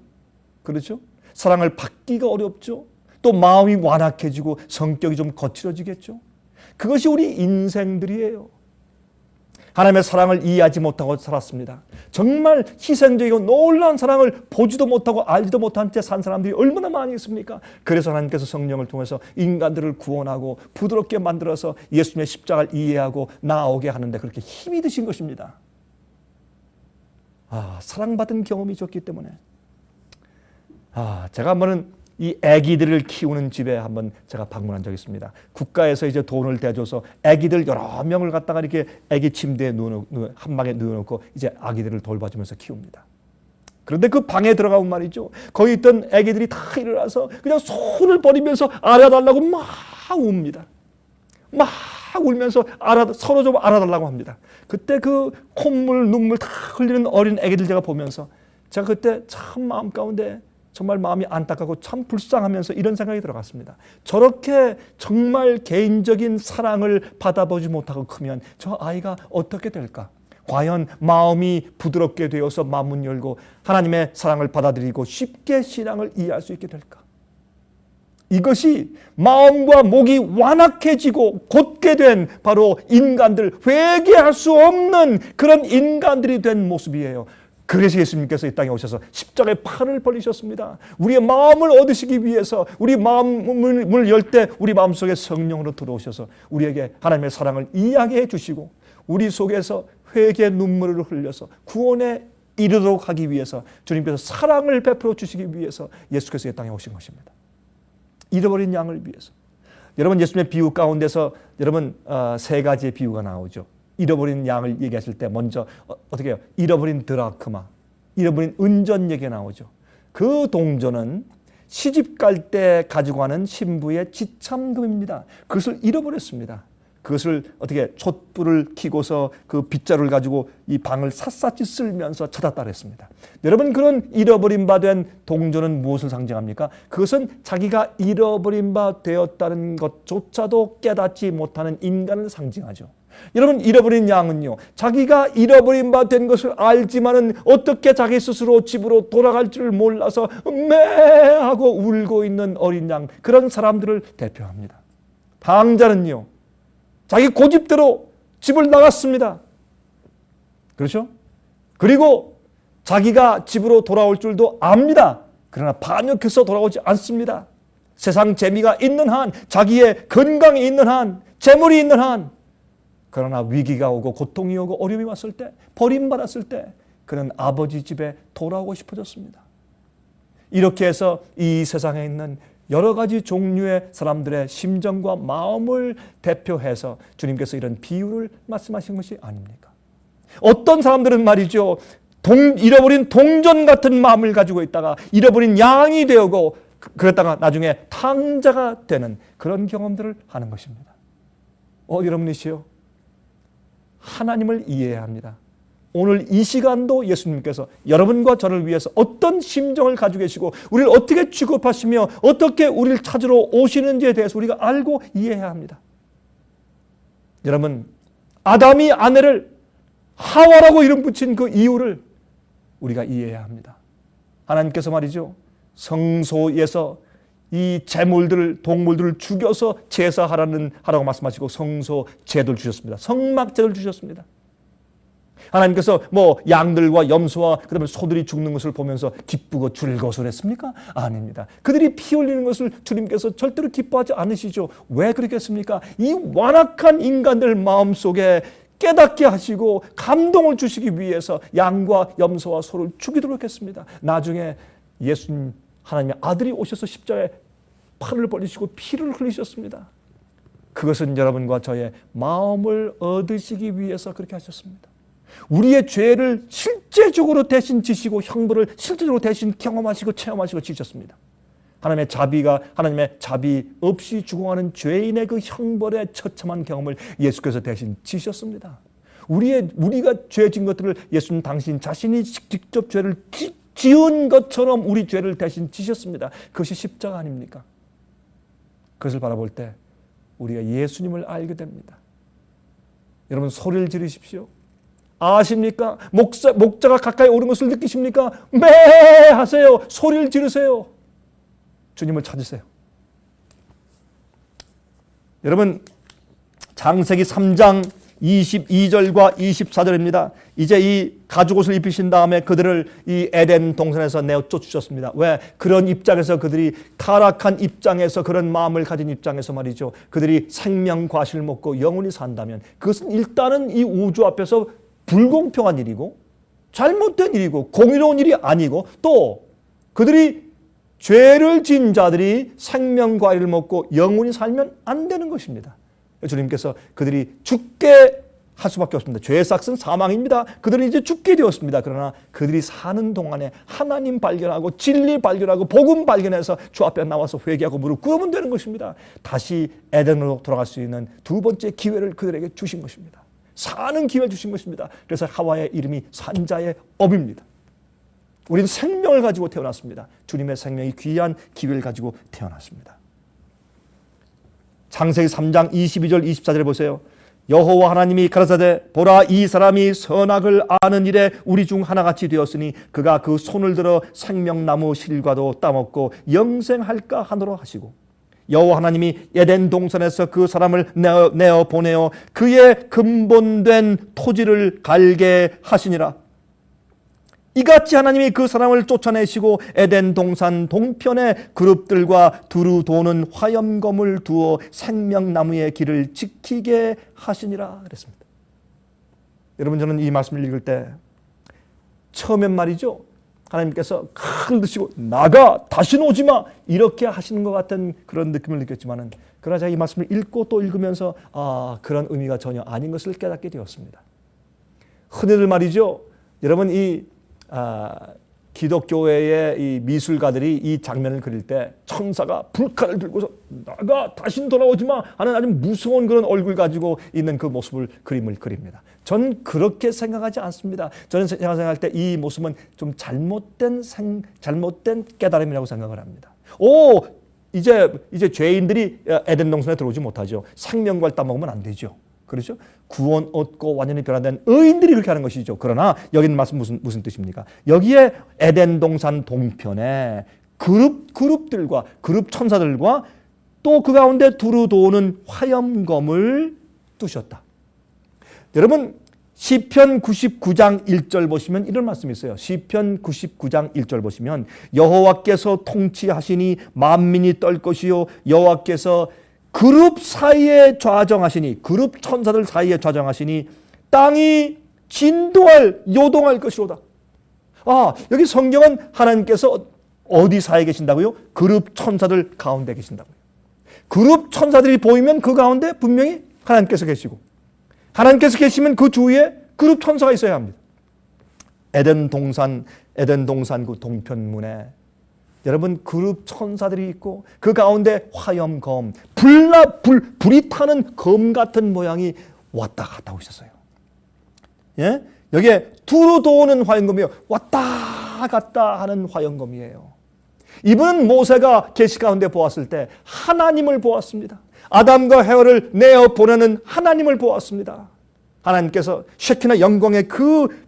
그렇죠? 사랑을 받기가 어렵죠. 또 마음이 완악해지고 성격이 좀 거칠어지겠죠. 그것이 우리 인생들이에요. 하나님의 사랑을 이해하지 못하고 살았습니다. 정말 희생적이고 놀라운 사랑을 보지도 못하고 알지도 못한 채 산 사람들이 얼마나 많이 있습니까? 그래서 하나님께서 성령을 통해서 인간들을 구원하고 부드럽게 만들어서 예수님의 십자가를 이해하고 나오게 하는데 그렇게 힘이 드신 것입니다. 사랑받은 경험이 좋기 때문에 제가 한번은 이 아기들을 키우는 집에 한번 제가 방문한 적이 있습니다. 국가에서 이제 돈을 대줘서 아기들 여러 명을 갖다가 이렇게 아기 침대에 한 방에 누워놓고 이제 아기들을 돌봐주면서 키웁니다. 그런데 그 방에 들어가면 말이죠. 거기 있던 아기들이 다 일어나서 그냥 손을 버리면서 알아달라고 막 웁니다. 막 울면서 서로 좀 알아달라고 합니다. 그때 그 콧물, 눈물 다 흘리는 어린 아기들 제가 보면서 제가 그때 참 마음 가운데 정말 마음이 안타깝고 참 불쌍하면서 이런 생각이 들어갔습니다. 저렇게 정말 개인적인 사랑을 받아보지 못하고 크면 저 아이가 어떻게 될까? 과연 마음이 부드럽게 되어서 마음문 열고 하나님의 사랑을 받아들이고 쉽게 신앙을 이해할 수 있게 될까? 이것이 마음과 목이 완악해지고 곧게 된 바로 인간들, 회개할 수 없는 그런 인간들이 된 모습이에요. 그래서 예수님께서 이 땅에 오셔서 십자가에 팔을 벌리셨습니다. 우리의 마음을 얻으시기 위해서 우리 마음을 열 때 우리 마음속에 성령으로 들어오셔서 우리에게 하나님의 사랑을 이해하게 해주시고 우리 속에서 회개의 눈물을 흘려서 구원에 이르도록 하기 위해서 주님께서 사랑을 베풀어 주시기 위해서 예수께서 이 땅에 오신 것입니다. 잃어버린 양을 위해서. 여러분 예수님의 비유 가운데서 여러분 세 가지의 비유가 나오죠. 잃어버린 양을 얘기하실 때 먼저 어떻게 해요? 잃어버린 드라크마, 잃어버린 은전 얘기가 나오죠. 그 동전은 시집 갈 때 가지고 가는 신부의 지참금입니다. 그것을 잃어버렸습니다. 그것을 어떻게 촛불을 켜고서 그 빗자루를 가지고 이 방을 샅샅이 쓸면서 찾았다 그랬습니다. 여러분 그런 잃어버린 바 된 동전은 무엇을 상징합니까? 그것은 자기가 잃어버린 바 되었다는 것조차도 깨닫지 못하는 인간을 상징하죠. 여러분 잃어버린 양은요, 자기가 잃어버린 바 된 것을 알지만은 어떻게 자기 스스로 집으로 돌아갈 줄 몰라서 매하고 울고 있는 어린 양, 그런 사람들을 대표합니다. 방자는요, 자기 고집대로 집을 나갔습니다. 그렇죠? 그리고 자기가 집으로 돌아올 줄도 압니다. 그러나 반역해서 돌아오지 않습니다. 세상 재미가 있는 한, 자기의 건강이 있는 한, 재물이 있는 한, 그러나 위기가 오고 고통이 오고 어려움이 왔을 때, 버림받았을 때 그는 아버지 집에 돌아오고 싶어졌습니다. 이렇게 해서 이 세상에 있는 여러 가지 종류의 사람들의 심정과 마음을 대표해서 주님께서 이런 비유를 말씀하신 것이 아닙니까? 어떤 사람들은 말이죠, 잃어버린 동전 같은 마음을 가지고 있다가 잃어버린 양이 되고 그랬다가 나중에 탕자가 되는 그런 경험들을 하는 것입니다. 여러분이시여, 하나님을 이해해야 합니다. 오늘 이 시간도 예수님께서 여러분과 저를 위해서 어떤 심정을 가지고 계시고 우리를 어떻게 취급하시며 어떻게 우리를 찾으러 오시는지에 대해서 우리가 알고 이해해야 합니다. 여러분, 아담이 아내를 하와라고 이름 붙인 그 이유를 우리가 이해해야 합니다. 하나님께서 말이죠, 성소에서 이 제물들을, 동물들을 죽여서 제사하라고 말씀하시고 성소 제도를 주셨습니다. 성막 제도를 주셨습니다. 하나님께서 양들과 염소와 그다음에 소들이 죽는 것을 보면서 기쁘고 즐거워서 했습니까? 아닙니다. 그들이 피 흘리는 것을 주님께서 절대로 기뻐하지 않으시죠. 왜 그렇겠습니까? 이 완악한 인간들 마음속에 깨닫게 하시고 감동을 주시기 위해서 양과 염소와 소를 죽이도록 했습니다. 나중에 예수님 하나님의 아들이 오셔서 십자가에 팔을 벌리시고 피를 흘리셨습니다. 그것은 여러분과 저의 마음을 얻으시기 위해서 그렇게 하셨습니다. 우리의 죄를 실제적으로 대신 지시고 형벌을 실제적으로 대신 경험하시고 체험하시고 지셨습니다. 하나님의 자비 없이 죽어가는 죄인의 그 형벌의 처참한 경험을 예수께서 대신 지셨습니다. 우리가 죄 진 것들을 예수님 당신 자신이 직접 죄를 지은 것처럼 우리 죄를 대신 지셨습니다. 그것이 십자가 아닙니까? 그것을 바라볼 때 우리가 예수님을 알게 됩니다. 여러분 소리를 지르십시오. 아십니까? 목자가 가까이 오는 것을 느끼십니까? 매 하세요. 소리를 지르세요. 주님을 찾으세요. 여러분 창세기 3장 22절과 24절입니다. 이제 이 가죽옷을 입히신 다음에 그들을 이 에덴 동산에서 내어 쫓으셨습니다. 왜? 그런 입장에서 그들이 타락한 입장에서 그런 마음을 가진 입장에서 말이죠. 그들이 생명 과실을 먹고 영원히 산다면 그것은 일단은 이 우주 앞에서 불공평한 일이고 잘못된 일이고 공의로운 일이 아니고 또 그들이 죄를 지은 자들이 생명 과일을 먹고 영원히 살면 안 되는 것입니다. 주님께서 그들이 죽게 할 수밖에 없습니다. 죄의 삭은 사망입니다. 그들은 이제 죽게 되었습니다. 그러나 그들이 사는 동안에 하나님 발견하고 진리 발견하고 복음 발견해서 주 앞에 나와서 회개하고 무릎 꿇으면 되는 것입니다. 다시 에덴으로 돌아갈 수 있는 두 번째 기회를 그들에게 주신 것입니다. 사는 기회를 주신 것입니다. 그래서 하와의 이름이 산자의 업입니다. 우리는 생명을 가지고 태어났습니다. 주님의 생명이 귀한 기회를 가지고 태어났습니다. 창세기 3장 22절 24절에 보세요. 여호와 하나님이 가라사대 보라 이 사람이 선악을 아는 일에 우리 중 하나같이 되었으니 그가 그 손을 들어 생명나무 실과도 따먹고 영생할까 하노라 하시고 여호와 하나님이 에덴 동산에서 그 사람을 내어 보내어 그의 근본된 토지를 갈게 하시니라. 이같이 하나님이 그 사람을 쫓아내시고 에덴 동산 동편에 그룹들과 두루 도는 화염검을 두어 생명나무의 길을 지키게 하시니라 그랬습니다. 여러분 저는 이 말씀을 읽을 때 처음엔 말이죠. 하나님께서 큰 드시고 나가 다시는 오지 마 이렇게 하시는 것 같은 그런 느낌을 느꼈지만은 그러나 제가 이 말씀을 읽고 또 읽으면서 그런 의미가 전혀 아닌 것을 깨닫게 되었습니다. 흔히들 말이죠. 여러분 이 기독교회의 이 미술가들이 이 장면을 그릴 때 천사가 불칼을 들고서 나가 다신 돌아오지 마 하는 아주 무서운 그런 얼굴 가지고 있는 그 모습을 그림을 그립니다. 저는 그렇게 생각하지 않습니다. 저는 생각할 때 이 모습은 좀 잘못된 깨달음이라고 생각을 합니다. 이제 죄인들이 에덴 동산에 들어오지 못하죠. 생명과를 따먹으면 안 되죠. 그렇죠? 구원 얻고 완전히 변화된 의인들이 그렇게 하는 것이죠. 그러나 여기 있는 말씀 무슨 뜻입니까? 여기에 에덴 동산 동편에 그룹들과 그룹 천사들과 또 그 가운데 두루 도는 화염검을 두셨다. 여러분 시편 99장 1절 보시면 이런 말씀이 있어요. 시편 99장 1절 보시면 여호와께서 통치하시니 만민이 떨 것이요 여호와께서 그룹 사이에 좌정하시니 그룹 천사들 사이에 좌정하시니 땅이 요동할 것이로다. 여기 성경은 하나님께서 어디 사이에 계신다고요? 그룹 천사들 가운데 계신다고요. 그룹 천사들이 보이면 그 가운데 분명히 하나님께서 계시고 하나님께서 계시면 그 주위에 그룹 천사가 있어야 합니다. 에덴 동산 그 동편문에 여러분 그룹 천사들이 있고 그 가운데 화염검 불이 타는 검 같은 모양이 왔다 갔다 하고 있었어요. 예? 여기에 두루 도는 화염검이에요. 왔다 갔다 하는 화염검이에요. 이분은 모세가 계시 가운데 보았을 때 하나님을 보았습니다. 아담과 헤와를 내어 보내는 하나님을 보았습니다. 하나님께서 쉐키나 영광의 그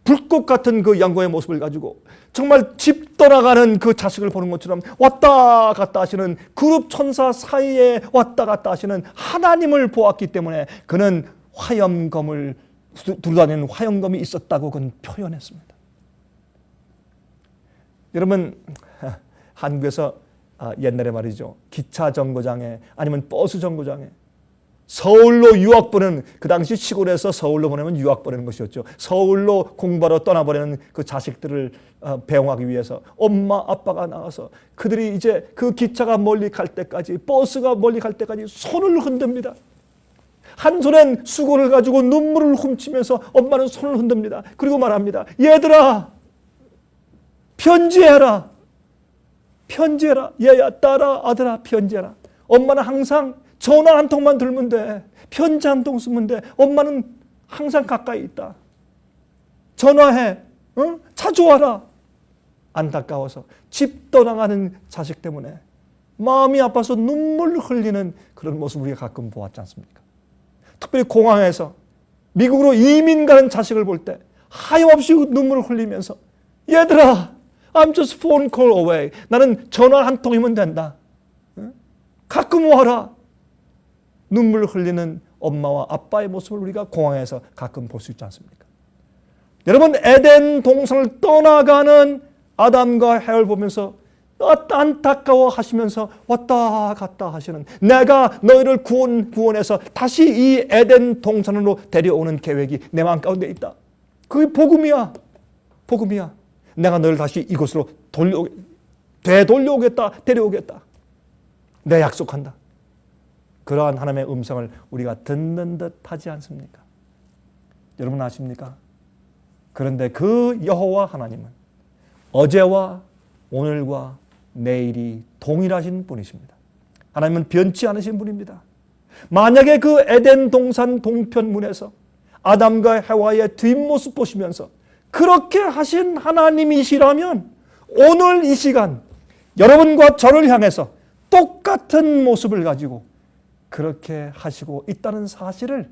불꽃 같은 그 영광의 모습을 가지고 정말 집 떠나가는 그 자식을 보는 것처럼 왔다 갔다 하시는 그룹 천사 사이에 왔다 갔다 하시는 하나님을 보았기 때문에 그는 화염검을 두루다니는 화염검이 있었다고 그는 표현했습니다. 여러분 한국에서 옛날에 말이죠. 기차 정거장에 아니면 버스 정거장에 서울로 유학 보내는 그 당시 시골에서 서울로 보내면 유학 보내는 것이었죠. 서울로 공부하러 떠나보내는 그 자식들을 배웅하기 위해서 엄마 아빠가 나와서 그들이 이제 그 기차가 멀리 갈 때까지 버스가 멀리 갈 때까지 손을 흔듭니다. 한 손엔 수건을 가지고 눈물을 훔치면서 엄마는 손을 흔듭니다. 그리고 말합니다. 얘들아 편지해라. 편지해라. 얘야, 딸아, 아들아, 편지해라. 엄마는 항상 전화 한 통만 들면 돼. 편지 한 통 쓰면 돼. 엄마는 항상 가까이 있다. 전화해. 응? 자주 와라. 안타까워서 집 떠나가는 자식 때문에 마음이 아파서 눈물 흘리는 그런 모습 우리가 가끔 보았지 않습니까? 특별히 공항에서 미국으로 이민 가는 자식을 볼 때 하염없이 눈물을 흘리면서 얘들아, I'm just phone call away. 나는 전화 한 통이면 된다. 가끔 와라. 눈물 흘리는 엄마와 아빠의 모습을 우리가 공항에서 가끔 볼 수 있지 않습니까? 여러분, 에덴 동산을 떠나가는 아담과 해를 보면서 안타까워 하시면서 왔다 갔다 하시는, 내가 너희를 구원해서 다시 이 에덴 동산으로 데려오는 계획이 내 마음 가운데 있다. 그게 복음이야. 복음이야. 내가 너희를 다시 이곳으로 되돌려오겠다. 데려오겠다. 내가 약속한다. 그러한 하나님의 음성을 우리가 듣는 듯 하지 않습니까? 여러분 아십니까? 그런데 그 여호와 하나님은 어제와 오늘과 내일이 동일하신 분이십니다. 하나님은 변치 않으신 분입니다. 만약에 그 에덴 동산 동편문에서 아담과 해와의 뒷모습 보시면서 그렇게 하신 하나님이시라면 오늘 이 시간 여러분과 저를 향해서 똑같은 모습을 가지고 그렇게 하시고 있다는 사실을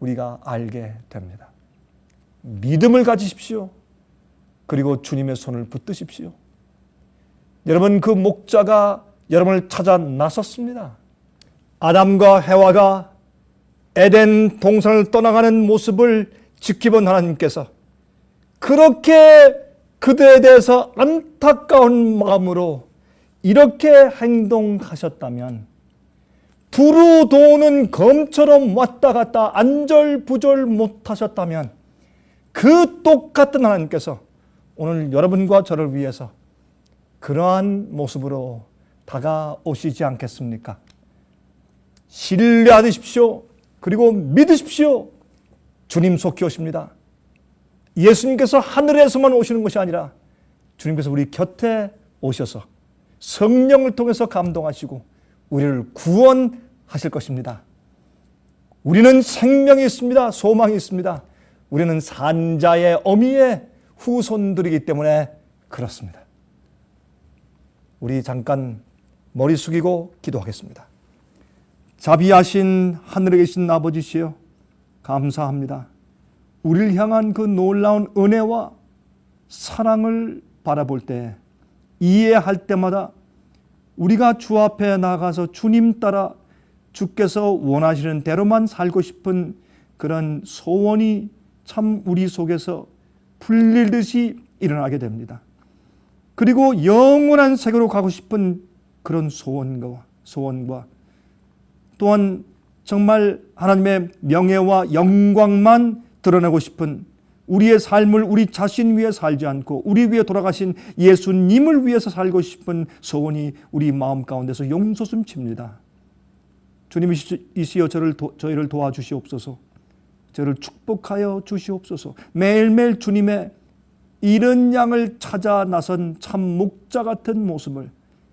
우리가 알게 됩니다. 믿음을 가지십시오. 그리고 주님의 손을 붙드십시오. 여러분, 그 목자가 여러분을 찾아 나섰습니다. 아담과 해와가 에덴 동산을 떠나가는 모습을 지켜본 하나님께서 그렇게 그들에 대해서 안타까운 마음으로 이렇게 행동하셨다면 두루 도는 검처럼 왔다 갔다 안절부절 못하셨다면 그 똑같은 하나님께서 오늘 여러분과 저를 위해서 그러한 모습으로 다가오시지 않겠습니까? 신뢰하십시오. 그리고 믿으십시오. 주님 속히 오십니다. 예수님께서 하늘에서만 오시는 것이 아니라 주님께서 우리 곁에 오셔서 성령을 통해서 감동하시고 우리를 구원하실 것입니다. 우리는 생명이 있습니다. 소망이 있습니다. 우리는 산자의 어미의 후손들이기 때문에 그렇습니다. 우리 잠깐 머리 숙이고 기도하겠습니다. 자비하신 하늘에 계신 아버지시여, 감사합니다. 우리를 향한 그 놀라운 은혜와 사랑을 바라볼 때, 이해할 때마다 우리가 주 앞에 나가서 주님 따라 주께서 원하시는 대로만 살고 싶은 그런 소원이 참 우리 속에서 풀리듯이 일어나게 됩니다. 그리고 영원한 세계로 가고 싶은 그런 소원과 또한 정말 하나님의 명예와 영광만 드러내고 싶은 우리의 삶을 우리 자신 위해 살지 않고 우리 위해 돌아가신 예수님을 위해서 살고 싶은 소원이 우리 마음 가운데서 용솟음칩니다. 주님이시여 저희를 도와주시옵소서. 저를 축복하여 주시옵소서. 매일매일 주님의 이른 양을 찾아 나선 참 목자 같은 모습을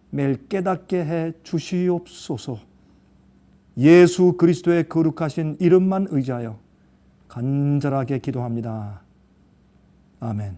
매일 깨닫게 해 주시옵소서. 예수 그리스도의 거룩하신 이름만 의지하여 간절하게 기도합니다. 아멘.